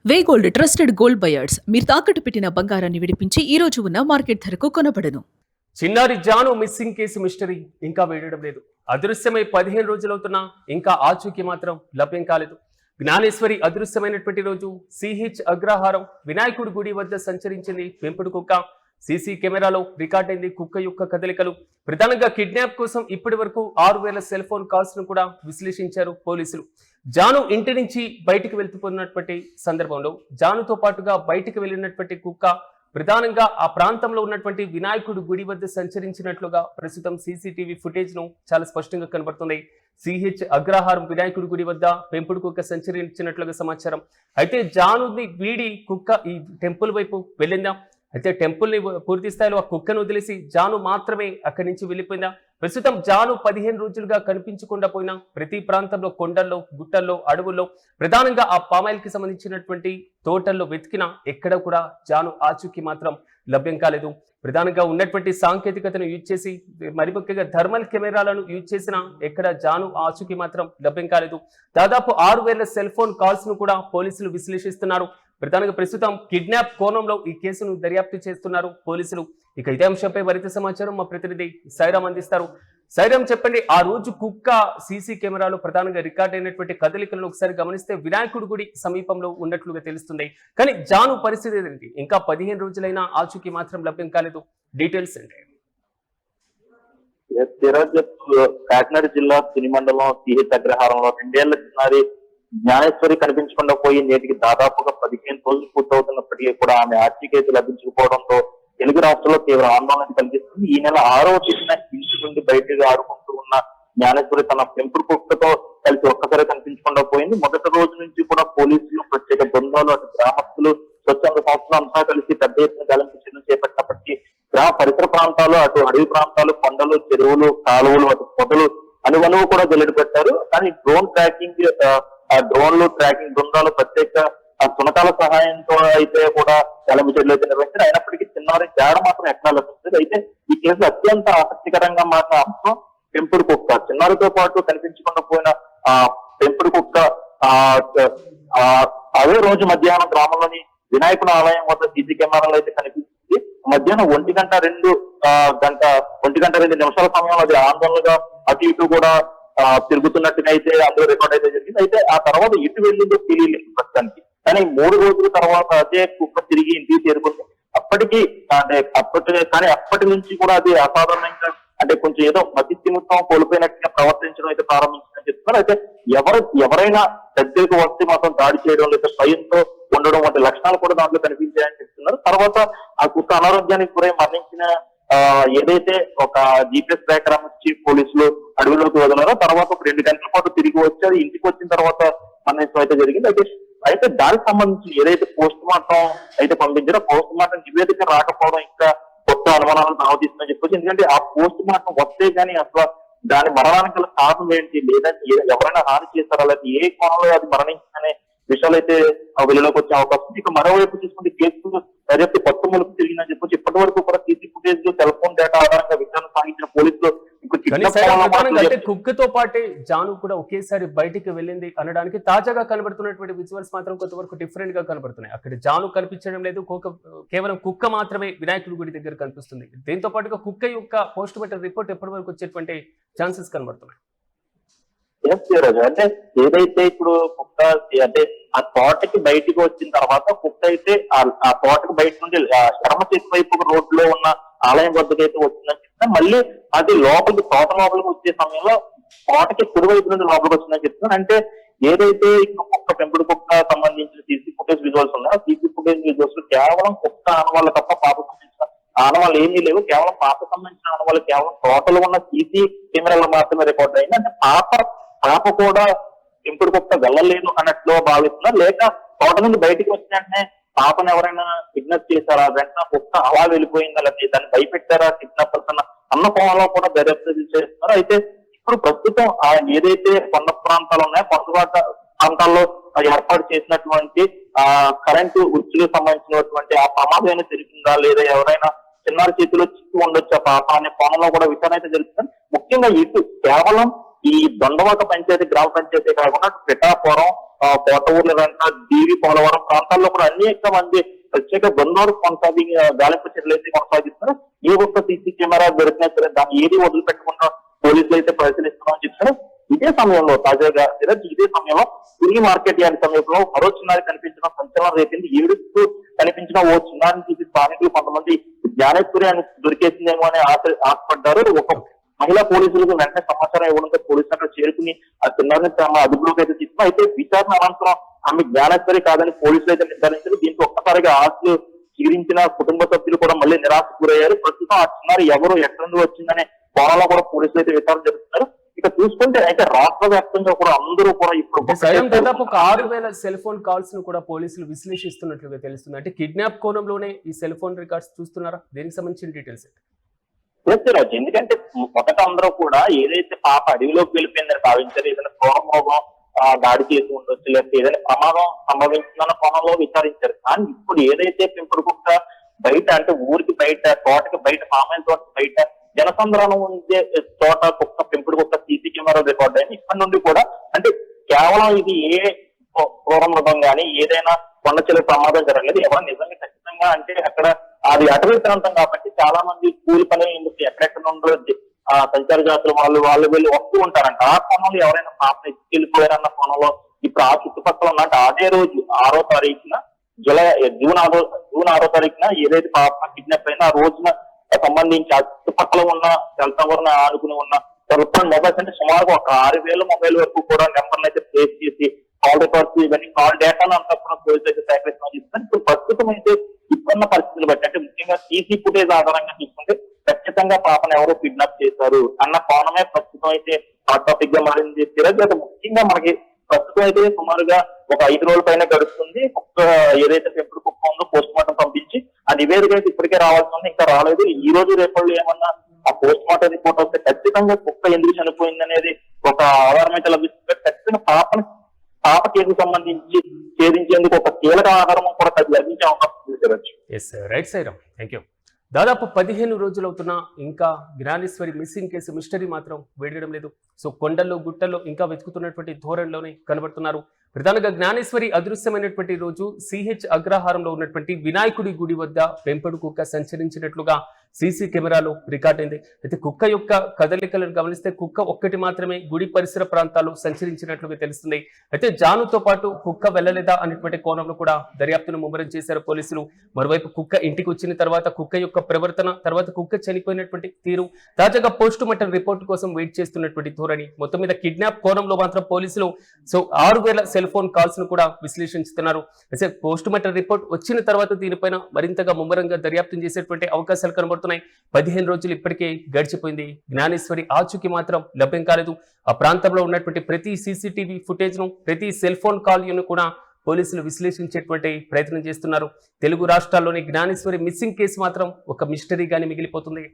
వే gold trusted gold buyers మీరు తాకట్టు పెట్టిన బంగారాన్ని విడిపించి ఈ రోజు ఉన్న మార్కెట్ ధరకు కొనబడను. చిన్నారి జాను మిస్సింగ్ కేసు మిస్టరీ ఇంకా వేయడం లేదు. అదృశ్యమై 15 రోజులవుతున్నా ఇంకా ఆచూకీ మాత్రం లభ్యం కాలేదు. జ్ఞానేశ్వరి అదృశ్యమైనటువంటి రోజు సిహెచ్ అగ్రహారం వినాయకుడి గుడి వద్ద సంచరించింది పెంపుడు కుక్క. సీసీ కెమెరాలో రికార్డైంది కుక్క యొక్క కదలికలు. ప్రధానంగా కిడ్నాప్ కోసం ఇప్పటి వరకు 6,000 సెల్ ఫోన్ కాల్స్ ను కూడా విశ్లేషించారు పోలీసులు. జాను ఇంటి నుంచి బయటికి వెళ్తున్నటువంటి సందర్భంలో జానుతో పాటుగా బయటికి వెళ్ళినటువంటి కుక్క ప్రధానంగా ఆ ప్రాంతంలో ఉన్నటువంటి వినాయకుడు గుడి వద్ద సంచరించినట్లుగా ప్రస్తుతం సీసీటీవీ ఫుటేజ్ ను చాలా స్పష్టంగా కనబడుతుంది. సిహెచ్ అగ్రహారం వినాయకుడి గుడి వద్ద పెంపుడు కుక్క సంచరించినట్లుగా సమాచారం. అయితే జానుని వీడి కుక్క ఈ టెంపుల్ వైపు వెళ్ళిందా? అయితే టెంపుల్ ని పూర్తి స్థాయిలో ఆ కుక్కను వదిలేసి జాను మాత్రమే అక్కడి నుంచి వెళ్ళిపోయిందా? ప్రస్తుతం జాను 15 రోజులుగా కనిపించకుండా పోయినా ప్రతి ప్రాంతంలో కొండల్లో, గుట్టల్లో, అడవుల్లో, ప్రధానంగా ఆ పామాయిల్ కి సంబంధించినటువంటి తోటల్లో వెతికినా ఎక్కడ కూడా జాను ఆచూకీ మాత్రం లభ్యం కాలేదు. ప్రధానంగా ఉన్నటువంటి సాంకేతికతను యూజ్ చేసి మరి ముఖ్యంగా థర్మల్ కెమెరాలను యూజ్ చేసినా ఎక్కడ జాను ఆచూకీ మాత్రం లభ్యం కాలేదు. దాదాపు 6,000 సెల్ ఫోన్ కాల్స్ ను కూడా పోలీసులు విశ్లేషిస్తున్నారు. ప్రధానంగా ప్రస్తుతం కిడ్నాప్ కోణంలో ఈ కేసును దర్యాప్తు చేస్తున్నారు పోలీసులు. ఇక ఇదే అంశంపై మరింత సమాచారం మా ప్రతినిధి సైరామ్ అందిస్తారు. సైరామ్, చెప్పండి, ఆ రోజు కుక్క సీసీ కెమెరాలో ప్రధానంగా రికార్డ్ అయినటువంటి కదలికలను ఒకసారి గమనిస్తే వినాయకుడి గుడి సమీపంలో ఉన్నట్లుగా తెలుస్తుంది. కానీ జాను పరిస్థితి ఏంటి? ఇంకా 15 రోజులైనా ఆచూకీ మాత్రం లభ్యం కాలేదు. డీటెయిల్స్ ఏంటి? కాకినాడ జిల్లా తుని మండలం సిహెచ్ అగ్రహారంలో 2 ఏళ్ల చిన్నారి జ్ఞానేశ్వరి కనిపించకుండా పోయి నేటికి దాదాపుగా 15 రోజులు పూర్తవుతున్నప్పటికీ కూడా ఆమె ఆచూకీ లభించకపోవడంతో తెలుగు రాష్ట్రంలో తీవ్ర ఆందోళన కలిగిస్తుంది. ఈ నెల 6వ తేదీన ఇంటి నుండి బయటకు ఆడుకుంటూ ఉన్న జ్ఞానేశ్వరి తన పెంపుడు కుక్కతో కలిసి ఒక్కసారి కనిపించకుండా పోయింది. మొదటి రోజు నుంచి కూడా పోలీసులు, ప్రత్యేక బృందాలు, అటు గ్రామస్తులు, స్వచ్ఛంద సంస్థలు అంతా కలిసి పెద్ద ఎత్తున గాలింపు చర్యలు చేపట్టినప్పటికీ గ్రామ పరిసర ప్రాంతాలు, అటు అడవి ప్రాంతాలు, కొండలు, చెరువులు, కాలువలు, అటు పొదలు అనువనువు కూడా వెల్లడి పెట్టారు. కానీ డ్రోన్లు ట్రాకింగ్ బృందాలు, ప్రత్యేక సునకాల సహాయంతో అయితే కూడా గాలింపు చర్యలు అయితే నిర్వహించారు. అయినప్పటికీ చిన్నారి జాడ మాత్రం ఎక్కడా లభించలేదు. అయితే ఈ కేసులో అత్యంత ఆసక్తికరంగా మారిన అంశం పెంపుడు కుక్క. చిన్నారితో పాటు కనిపించకుండా పోయిన పెంపుడు కుక్క అదే రోజు మధ్యాహ్నం గ్రామంలోని వినాయకుడు ఆలయం వద్ద సీసీ కెమెరాలు అయితే కనిపిస్తుంది. మధ్యాహ్నం 1:02 సమయంలో అది ఆందోళనగా అటు ఇటు కూడా తిరుగుతున్నట్టుగా అయితే అందులో రికార్డ్ అయితే జరిగింది. అయితే ఆ తర్వాత ఇటు వెళ్ళిందో తెలియలేదు ప్రస్తుతానికి. కానీ 3 రోజుల తర్వాత అదే కుక్క తిరిగి ఇంటికి చేరుకుంది. అప్పటి నుంచి కూడా అది అసాధారణంగా, అంటే కొంచెం ఏదో మతిస్థిమితం కోల్పోయినట్టుగా ప్రవర్తించడం అయితే ప్రారంభించిందని చెప్తున్నారు. అయితే ఎవరైనా దగ్గరకు వస్తే మాత్రం దాడి చేయడం, లేదా భయంతో ఉండడం వంటి లక్షణాలు కూడా దాంట్లో కనిపించాయని చెప్తున్నారు. తర్వాత ఆ కుక్క అనారోగ్యానికి గురై మరణించిన ఏదైతే ఒక జీపీఎస్ ట్రాకర్ అమర్చి పోలీసులు అడవిలోకి వదిలారో తర్వాత ఒక 2 గంటల పాటు తిరిగి వచ్చి అది ఇంటికి వచ్చిన తర్వాత మరణించడం అయితే జరిగింది. అయితే దానికి సంబంధించి ఏదైతే పోస్ట్ మార్టం అయితే పంపించారో పోస్ట్ మార్టం నివేదిక రాకపోవడం ఇంకా కొత్త అనుమానాలను దావతీస్తుందని చెప్పొచ్చు. ఎందుకంటే ఆ పోస్ట్ మార్టం వస్తే గానీ అసలు దాని మరణానికి గల కారణం ఏంటి, లేదా ఎవరైనా హాని చేస్తారా, లేదా ఏ కోణంలో అది మరణించిందనే విషయాలు అయితే వెలుగులోకి వచ్చే అవకాశం ఉంది. ఇక మరోవైపు చూసుకుంటే కేసు దర్యాప్తు కొత్త మలుపు తిరిగిందని చెప్పొచ్చు. ఇప్పటి వరకు కూడా సీసీ ఫుటేజ్ లో సెల్ ఫోన్ డేటా ఆధారంగా విచారణ సాగించిన పోలీసులు అంటే కుక్కతో పాటే జాను కూడా ఒకేసారి బయటికి వెళ్ళింది అనడానికి తాజాగా కనబడుతున్నటువంటి విజువల్స్ మాత్రం కొంతవరకు డిఫరెంట్ గా కనబడుతున్నాయి. అక్కడ జాను కనిపించడం లేదు, కేవలం కుక్క మాత్రమే వినాయకుడి గుడి దగ్గర కనిపిస్తుంది. దీంతో పాటుగా కుక్క యొక్క పోస్ట్ మార్టం రిపోర్ట్ ఎప్పటి వరకు వచ్చేటువంటి ఛాన్సెస్ కనబడుతున్నాయి. అంటే ఏదైతే ఇప్పుడు కుక్క అంటే ఆ తోటకి బయటికి వచ్చిన తర్వాత కుక్క అయితే ఆ తోటకి బయట నుండి శర్మ చేతి వైపు రోడ్ లో ఉన్న ఆలయం వద్దకు అయితే వచ్చిందని చెప్తున్నా. మళ్ళీ అది లోపలికి తోట లోపలికి వచ్చే సమయంలో తోటకి కుడివైపు నుండి లోపలికి వచ్చిందని చెప్తున్నాను. అంటే ఏదైతే ఇప్పుడు కుక్క పెంపుడు కుక్క సంబంధించిన సీసీ ఫుటేజ్ విజువల్స్ ఉన్నాయో సీసీ ఫుటేజ్ విజువల్స్ కేవలం కుక్క ఆనవాళ్ళు తప్ప పాప సంబంధించిన ఆనవాళ్ళు ఏమీ లేవు. కేవలం పాప సంబంధించిన ఆనవాళ్ళు కేవలం తోటలో ఉన్న సీసీ కెమెరాలో మాత్రమే రికార్డ్ అయింది. అంటే పాప కూడా పెంపుడు కుక్క వెళ్ళలేదు అన్నట్లు భావిస్తున్నారు. లేక తోట నుండి బయటికి వచ్చిన వెంటనే పాపను ఎవరైనా కిడ్నాప్ చేశారా, వెంటనే కుక్క అలా వెళ్ళిపోయిందా, లేకపోతే దాన్ని భయపెట్టారా కిడ్నాపర్స్ అన్న కోణంలో కూడా దర్యాప్తు చేస్తున్నారు. అయితే ఇప్పుడు ప్రస్తుతం ఏదైతే కొండ ప్రాంతాలు ఉన్నాయో కొండ ప్రాంతాల్లో ఏర్పాటు చేసినటువంటి కరెంటు ఉచ్చులకు సంబంధించినటువంటి ఆ ప్రమాదం జరిగిందా, లేదా ఎవరైనా చిన్నారి చేతిలో చిక్కి ఉండొచ్చు ఆ పాప అనే కోణంలో కూడా విచారణ అయితే జరుగుతుంది. ముఖ్యంగా ఇటు కేవలం ఈ దొండవాక పంచాయతీ గ్రామ పంచాయతీ కాకుండా పిఠాపురం, కోటఊర్ల వెంట దేవి పోలవరం ప్రాంతాల్లో కూడా అనేక మంది ప్రత్యేక బృందాలు గాలింపు చర్యలు అయితే కొనసాగిస్తున్నారు. ఏ ఒక్క సీసీ కెమెరా దొరికినా సరే దాన్ని ఏది వదిలిపెట్టకుండా పోలీసులు అయితే పరిశీలిస్తున్నామని చెప్తారు. ఇదే సమయంలో తాజాగా ఇదే సమయంలో పులి మార్కెట్ యార్డ్ సమీపంలో మరో చిన్నారి కనిపించడం సంచలనం రేపింది. ఏడుస్తూ కనిపించిన ఓ చిన్నారిని చూసి స్థానికులు కొంతమంది జ్ఞానేశ్వరి అని దొరికేసిందేమో అని ఆశపడ్డారు. ఒక మహిళా పోలీసులకు వెంటనే సమాచారం ఇవ్వడంతో పోలీసులు అక్కడ చేరుకుని ఆ చిన్నారిని తమ అదుపులోకి అయితే తీసుకున్నారు. అయితే విచారణ అనంతరం ఆమె జ్ఞానేశ్వరి కాదని పోలీసులు అయితే నిర్ధారించారు. దీంతో ఒక్కసారిగా ఆశలు చిగురించిన కుటుంబ సభ్యులు కూడా మళ్ళీ నిరాశకు గురయ్యారు. ప్రస్తుతం ఆ చిన్నారి ఎవరు ఎక్కడి నుండి వచ్చిందనే కోణంలో కూడా పోలీసులు అయితే విచారణ జరుపుతున్నారు. ఇక చూసుకుంటే అయితే రాష్ట్ర వ్యాప్తంగా కూడా అందరూ కూడా ఇప్పుడు దాదాపు ఒక 6,000 సెల్ ఫోన్ కాల్స్ ను కూడా పోలీసులు విశ్లేషిస్తున్నట్లుగా తెలుస్తుంది. అంటే కిడ్నాప్ కోణంలోనే ఈ సెల్ ఫోన్ రికార్డ్స్ చూస్తున్నారా? దేనికి సంబంధించిన డీటెయిల్స్? రాజు, ఎందుకంటే మొదట అందరూ కూడా ఏదైతే పాప అడవిలోకి వెళ్ళిపోయిందని భావించారు, ఏదైనా క్రూరమోగం దాడి చేసి ఉండొచ్చు, లేకపోతే ఏదైనా ప్రమాదం సంభవించిందన్న కోణంలో విచారించారు. కానీ ఇప్పుడు ఏదైతే పెంపుడు కుక్క బయట, అంటే ఊరికి బయట, తోటకి బయట, పామాయిల తోటకి బయట జనసంద్రానం ఉండే చోట కుక్క పెంపుడు కుక్క సీసీ కెమెరా రికార్డ్ అయింది. ఇక్కడి నుండి కూడా అంటే కేవలం ఇది ఏ క్రూర మృగం కానీ ఏదైనా కొండ చెల్లి ప్రమాదం జరగలేదు. ఎవరు నిజంగా ఖచ్చితంగా అంటే అక్కడ అది అటవీ ప్రాంతం కాబట్టి చాలా మంది కూలి పని ఎందుకు ఎక్కడెక్కడ నుండో సంచార జాతులు వాళ్ళు వెళ్ళి వస్తూ ఉంటారంట. ఆ కోణంలో ఎవరైనా పాపను ఎత్తుకెళ్ళిపోయారన్న కోణంలో ఇప్పుడు ఆ చుట్టుపక్కల ఉన్నట్టు అదే రోజు 6వ తారీఖున జూన్ 6వ తారీఖున ఏదైతే పాప కిడ్నాప్ అయినా ఆ రోజున సంబంధించి ఆ చుట్టుపక్కల ఉన్న సెల్ టవర్ ఆనుకుని ఉన్న సెల్ మొబైల్స్ అంటే సుమారుగా ఒక 6,000 మొబైల్ వరకు కూడా నెంబర్లు అయితే ట్రేస్ చేసి కాల్ రికార్డ్స్ ఇవన్నీ కాల్ డేటాను అంతా కూడా పోలీసు అయితే సేకరిస్తామని చెప్తారు. ఇప్పుడు ప్రస్తుతం అయితే ఇప్పుడున్న పరిస్థితులు బట్టి అంటే ముఖ్యంగా సీసీ ఫుటేజ్ ఆధారంగా చూసుకుంటే ఖచ్చితంగా పాపను ఎవరో కిడ్నాప్ చేశారు అన్న కోణమే ప్రస్తుతం అయితే హాట్ టాపిక్ గా మారింది. తిరగదు ముఖ్యంగా మనకి ప్రస్తుతం అయితే సుమారుగా ఒక 5 రోజుల పైన గడుస్తుంది. కుక్క ఏదైతే పెంపుడు కుక్క ఉందో పోస్ట్ మార్టం పంపించి ఆ నివేదిక అయితే ఇప్పటికే రావాల్సి ఉంది, ఇంకా రాలేదు. ఈ రోజు రేపళ్ళు ఏమన్నా ఆ పోస్ట్ మార్టం రిపోర్ట్ వస్తే ఖచ్చితంగా కుక్క ఎందుకు చనిపోయింది అనేది ఒక ఆధారం అయితే లభిస్తుంది. ఖచ్చితంగా పాప కేసుకు సంబంధించి ఛేదించేందుకు ఒక కీలక ఆధారం కూడా లభించే అవకాశం ఉంది. దాదాపు 15 రోజులవుతున్నా ఇంకా జ్ఞానేశ్వరి మిస్సింగ్ కేసు మిస్టరీ మాత్రం వేడడం లేదు. సో కొండల్లో గుట్టల్లో ఇంకా వెతుకుతున్నటువంటి ధోరణిలోనే కనబడుతున్నారు. ప్రధానంగా జ్ఞానేశ్వరి అదృశ్యమైనటువంటి రోజు సిహెచ్ అగ్రహారంలో ఉన్నటువంటి వినాయకుడి గుడి వద్ద పెంపుడు కుక్క సంచరించినట్లుగా సీసీ కెమెరాలో రికార్డ్ అయింది. అయితే కుక్క యొక్క కదలికలను గమనిస్తే కుక్క ఒక్కటి మాత్రమే గుడి పరిసర ప్రాంతాల్లో సంచరించినట్లుగా తెలుస్తుంది. అయితే జానుతో పాటు కుక్క వెళ్ళలేదా అనేటువంటి కోణంలో కూడా దర్యాప్తును ముమ్మరం చేశారు పోలీసులు. మరోవైపు కుక్క ఇంటికి వచ్చిన తర్వాత కుక్క యొక్క ప్రవర్తన, తర్వాత కుక్క చనిపోయినటువంటి తీరు, తాజాగా పోస్ట్ మార్టం రిపోర్ట్ కోసం వెయిట్ చేస్తున్నటువంటి ధోరణి, మొత్తం మీద కిడ్నాప్ కోణంలో మాత్రం పోలీసులు 6,000 సెల్ ఫోన్ కాల్స్ ను కూడా విశ్లేషిస్తున్నారు. అయితే పోస్ట్ మార్టం రిపోర్ట్ వచ్చిన తర్వాత దీనిపైన మరింతగా ముమ్మరంగా దర్యాప్తు చేసేటువంటి అవకాశాలు కనబడుతున్నాయి. 15 రోజులు ఇప్పటికే గడిచిపోయింది. జ్ఞానేశ్వరి ఆచూకీ మాత్రం లభ్యం కాలేదు. ఆ ప్రాంతంలో ఉన్నటువంటి ప్రతి సీసీటీవీ ఫుటేజ్ ను, ప్రతి సెల్ ఫోన్ కాల్ ను కూడా పోలీసులు విశ్లేషించేటువంటి ప్రయత్నం చేస్తున్నారు. తెలుగు రాష్ట్రాల్లోని జ్ఞానేశ్వరి మిస్సింగ్ కేసు మాత్రం ఒక మిస్టరీగానే మిగిలిపోతుంది.